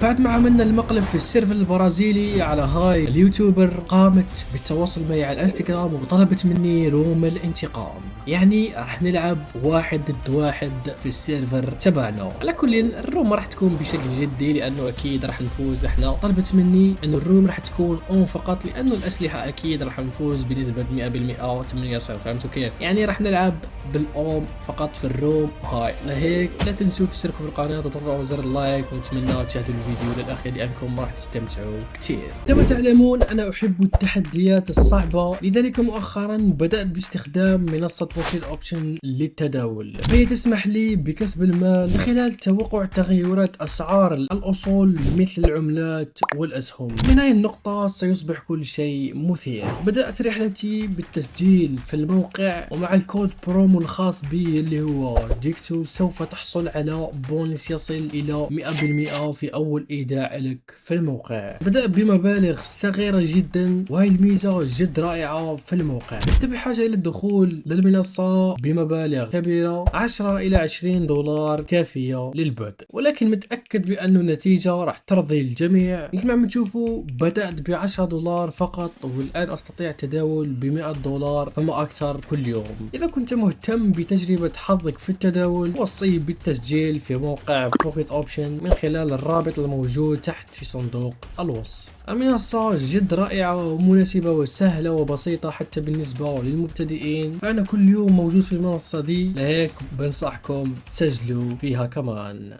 بعد ما عملنا المقلب في السيرفر البرازيلي على هاي اليوتيوبر قامت بالتواصل معي على الانستغرام وطلبت مني روم الانتقام، يعني راح نلعب واحد ضد واحد في السيرفر تبعنا. على كل الروم ما راح تكون بشكل جدي لانه اكيد راح نفوز احنا. طلبت مني انه الروم راح تكون اون فقط لانه الاسلحه اكيد راح نفوز بنسبه 100% 8-0. فهمتوا كيف؟ يعني راح نلعب بالاوم فقط في الروم هاي. لهيك لا تنسوا تشتركوا في القناه وتضغطوا زر اللايك، ونتمنى تشاهدوا الفيديو للاخير لانكم راح تستمتعوا كثير. كما تعلمون انا احب التحديات الصعبه، لذلك مؤخرا بدات باستخدام منصه بروفيت اوبشن للتداول، فهي تسمح لي بكسب المال من خلال توقع تغيرات اسعار الاصول مثل العملات والاسهم. من هذه النقطه سيصبح كل شيء مثير. بدات رحلتي بالتسجيل في الموقع، ومع الكود برومو الخاص بي اللي هو ديكسو سوف تحصل على بونus يصل الى 100% في اول ايداع لك في الموقع. بدأ بمبالغ صغيرة جدا، وهي الميزة جد رائعة في الموقع. لست بحاجة الى الدخول للمنصة بمبالغ كبيرة، 10 الى 20 دولار كافية للبدء، ولكن متأكد بأن النتيجة راح ترضي الجميع. مثل ما عم تشوفوا بدأت ب 10 دولار فقط، والآن أستطيع التداول ب 100 دولار فما أكثر كل يوم. إذا كنت مهتم بتجربة حظك في التداول، وصي بالتسجيل في موقع بوكيت اوبشن من خلال الرابط الموجود تحت في صندوق الوصف. المنصة جد رائعة ومناسبة وسهلة وبسيطة حتى بالنسبة للمبتدئين، فأنا كل يوم موجود في المنصة دي، لهيك بنصحكم تسجلوا فيها كمان.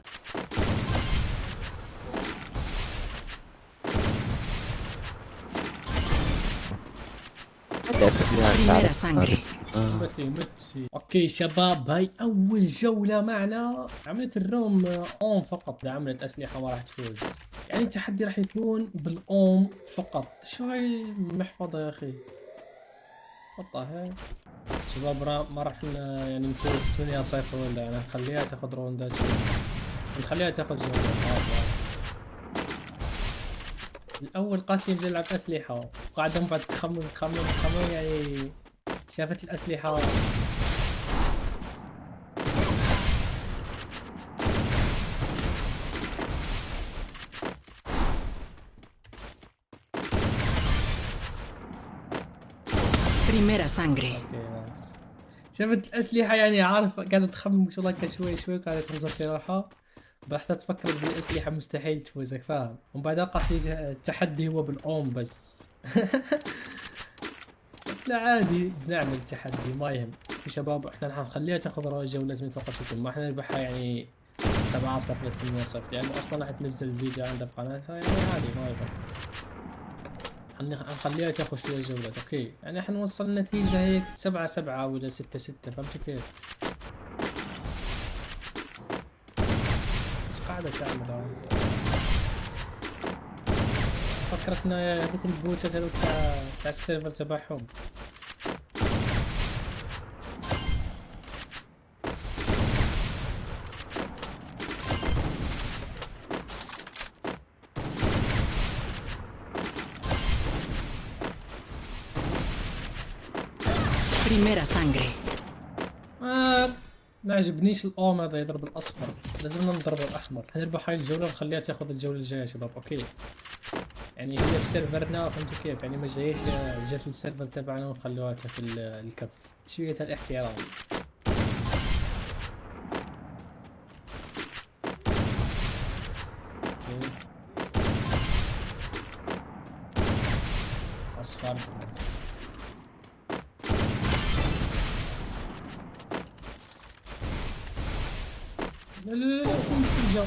Primera sangre. اوكي شباب، هاي اول جولة معنا. عملت الروم اوم فقط، اذا عملت اسلحة ما راح تفوز. يعني التحدي راح يكون بالاوم فقط. شو هاي المحفظة يا اخي؟ حطها هيك شباب. ما راح يعني نفوز 8-0 ولا يعني نخليها تاخذ روندات، نخليها تاخذ جولة. الاول قاتل بيلعب اسلحة وقاعدة بعد تخمم يعني شافت الاسلحة. Primera sangre. اوكي نايس. شفت الاسلحه يعني عارف قاعده تخمم شو الله شوي شوي قاعده تنزل في روحها، بحتى تفكر بالاسلحه مستحيل تفوزك فاهم. وبعدين قالت لي التحدي هو بالاوم بس. قلت لا عادي بنعمل تحدي ما يهم يا شباب. احنا راح نخليها تاخذ جوله مثل ثقافتكم، ما احنا نربحها يعني 7-0 8-0 لانه اصلا راح تنزل الفيديو عندها بقناتها، يعني عادي ما يهم. نخليها تاخذ شوية جولات. اوكي يعني احنا نوصل النتيجة هيك 7-7 ولا 6-6. فهمتوا كيف؟ ايش قاعدة تعمل هاي؟ فكرتنا هذوك البوتات هذوك تاع السيرفر تبعهم. Primera sangre. ما عجبنيش الاوم هذا يضرب الاصفر، لازمنا نضرب الاحمر. حنربح هاي الجولة ونخليها تاخذ الجولة الجاية يا شباب. اوكي يعني هي في سيرفرنا فهمتوا كيف؟ يعني ما جايش جات السيرفر تبعنا ونخلوها تاكل الكف. شوية الاحترام. اصفر. لا لا لا لا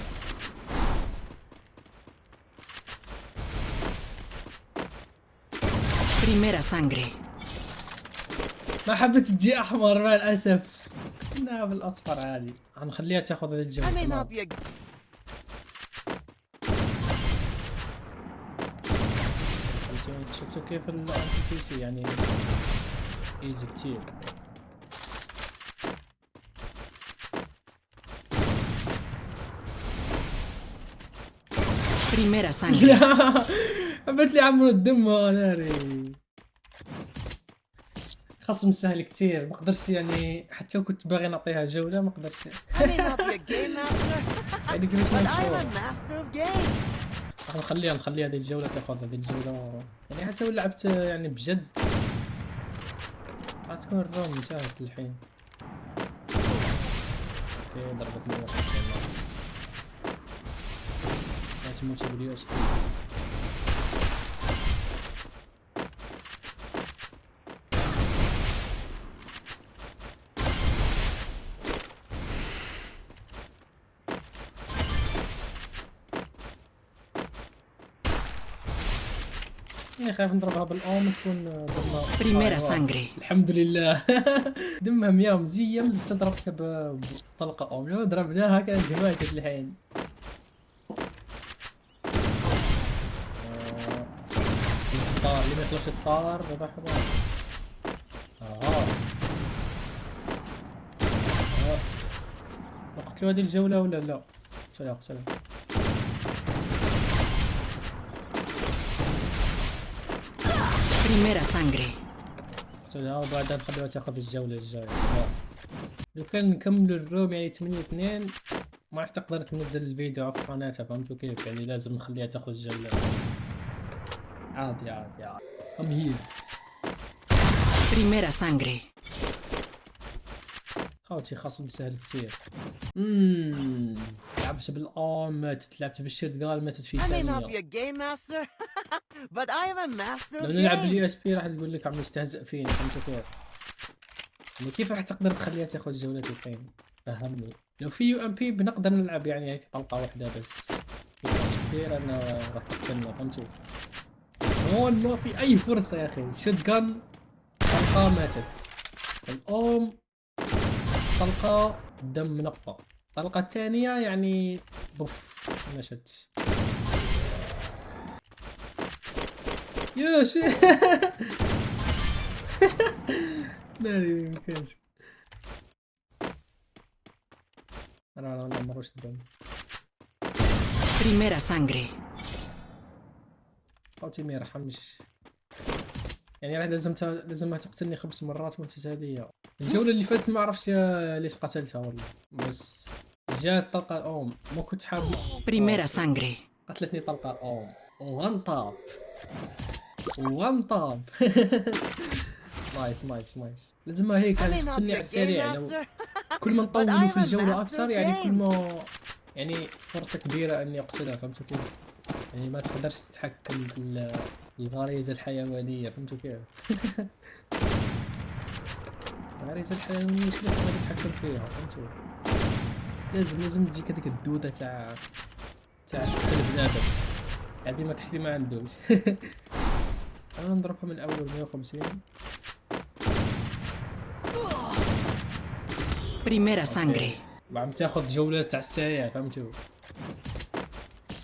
Primera sangre. ما حبيت تجي احمر مع الاسف. لا بالاصفر عادي. هنخليها تاخذ الجو. تمام. شفتوا كيف البي سي يعني ايزي كتير. Primera sangre. لا حبيت لي عمرو الدم ناري. خصم سهل كتير، ما قدرش يعني حتى لو كنت باغي نعطيها جولة ما قدرش. يعني قريت مسفور. نخليها هذه الجولة تاخذ هذه الجولة، يعني حتى لو لعبت يعني بجد غتكون الروم انتهت الحين. اوكي ضربتني واحد تموت باليو اس بي. اني خايف نضربها بالاوم تكون دمها Primera sangre. الحمد لله. دمها مياه مزيه مزت ضربتها بطلقه اوم. لو ضربناها كانت ماتت الحين. الطار اللي ما يخلصش الطار ربحنا. نقتلوا هذه الجوله ولا لا؟ سلام سلام. Primera sangre. وبعدها نخليها تاخذ الجولة الجاية. لو كان نكملوا الروم يعني 8-2 ما راح تقدر تنزل الفيديو في قناتها، فهمتوا كيف؟ يعني لازم نخليها تاخذ الجولات. عادي عادي عادي. كم هي؟ Primera sangre. خوتي خصم سهل كتير. لعبت بالآم ماتت، لعبت بالشوت قال ماتت في I may ثانية. not be a game master, but I am a master لو of نلعب باليو games. اس بي راح تقول لك عم يستهزئ فيني، فهمتوا كيف؟ يعني كيف راح تقدر تخليها تاخذ جولات الحين؟ فهمني. لو في يو ام بي بنقدر نلعب يعني هيك طلقة واحدة بس. في فرص كثير انه راح تقتلنا، فهمتوا؟ هون ما في اي فرصة يا اخي. شوت جن طلقة ماتت. الأوم طلقة دم منقطة. الطلقة الثانية يعني بوف مشت. يا شي. لا يمكنش. انا مروش الدم. Primera sangre. خوتي ما يرحمش. يعني راه لازمها تقتلني 5 مرات متتالية. الجولة اللي فاتت ما عرفتش ليش قتلتها والله، بس جات طلقة اوم ما كنت حاب. Primera sangre. قتلتني طلقة اوم. وان طاب. نايس نايس نايس. لازمها هيك I يعني may not تقتلني be على a game السريع. لو master, كل ما but نطولوا I في am a الجولة master اكثر of يعني كل games. ما يعني فرصة كبيرة اني اقتلها، فهمتوا كيف؟ يعني ما تقدرش تتحكم بالغريزة الحيوانية، فهمتوا كيف؟ الغريزة الحيوانية شنو تقدر تتحكم فيها، فهمتوا؟ لازم تجيك هذيك الدودة تاع تقتل بنادم. هادي ماكش اللي ما عندوش. انا نضربها من اول 150. Primera sangre. وعم تاخذ جولات تاع السريع، فهمتوا؟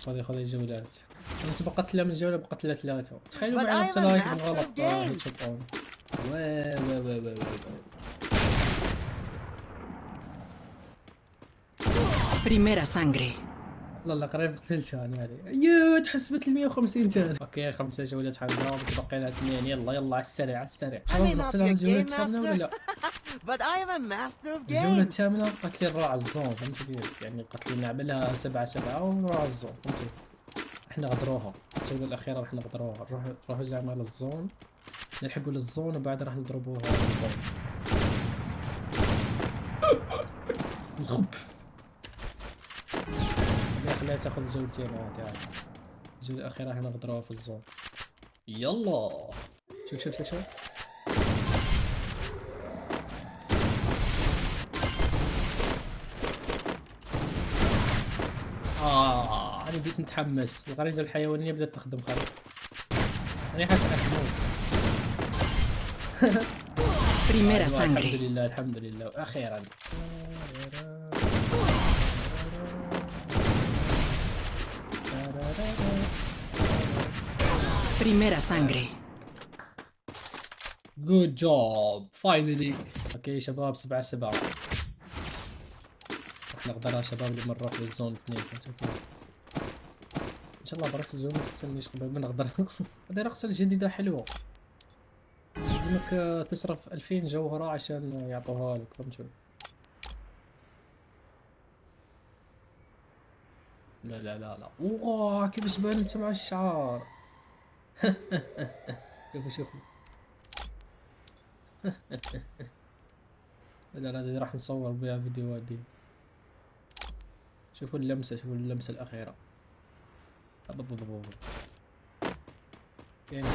خذي جولات. انت بقت لا من جولة بقت لا 3. تخيلوا But معي I'm نقتل a هيك master بالغلط of games. هيد شوت اون. Primera sangre. والله قريب قتلتها انا هذه. يو تحسبت ال 150 تاني. اوكي 5 جولات حنضرب وتبقى لها 2. يلا على السريع على السريع. I may شباب not نقتلها be a الجولة game الثامنة ولا master, لا؟ but I am a master of الجولة games. الثامنة قتلي نروح على الزون، فهمتوا كيف؟ يعني قتلي نعملها 7 ونروح على الزون، فهمتوا؟ راح نغدروها. الجولة الأخيرة راح نغدروها. نروحوا زعما للزون. نلحقوا للزون وبعد راح نضربوها. الخبث. خليها تاخذ جولتين عادي. الجولة الأخيرة راح نغدروها في الزون. يلا شوف. أنا بديت نتحمس. الغريزة الحيوانية بدأت تخدم خالد. أنا حاسس أتموت. Primera الحمد sangre. لله الحمد لله أخيرا. Primera sangre. Good job finally. اوكي شباب 7-7. راح نقدرها شباب لما نروح للزون 2، فهمتوا كيف؟ ان شاء الله بركز الزون ما تقتلنيش قبل ما نقدر. هذه رقصة جديدة حلوة. لازمك تصرف 2000 جوهرة عشان يعطوها لك، فهمتوا؟ لا لا لا لا، اوه كيفاش بانت مع الشعار. شوفوا شوفوا. لا لا، دي راح نصور بها فيديوهات دي. شوفوا اللمسة، شوفوا اللمسة الأخيرة. يعني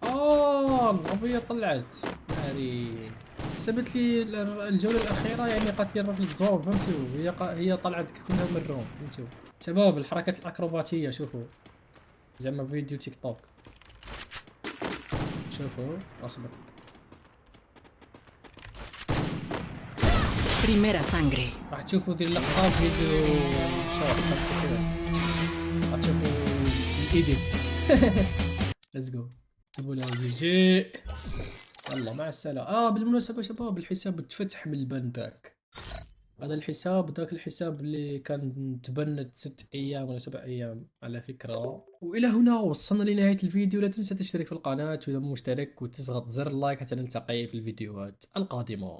الغبية طلعت ناري. حسبت لي الجولة الأخيرة، يعني قالت لي الرجل الزور، فهمتوا؟ هي طلعت كلها من الروم، فهمتوا؟ شباب الحركات الأكروباتية شوفوا، زعما فيديو تيك توك. شوفوا اصبر. Primera sangre. راح تشوفوا ذي اللقطات فيديو شورت، فهمتوا كذا؟ راح تشوفوا الايديتس. ليتس جو. اكتبوا له جي جي. يلا مع السلامة. بالمناسبة شباب، الحساب اتفتح من البند ذاك. هذا الحساب، ذاك الحساب اللي كان تبند 6 أيام ولا 7 أيام على فكرة. وإلى هنا وصلنا لنهاية الفيديو. لا تنسى تشترك في القناة وإذا مو مشترك، وتضغط زر اللايك حتى نلتقي في الفيديوهات القادمة.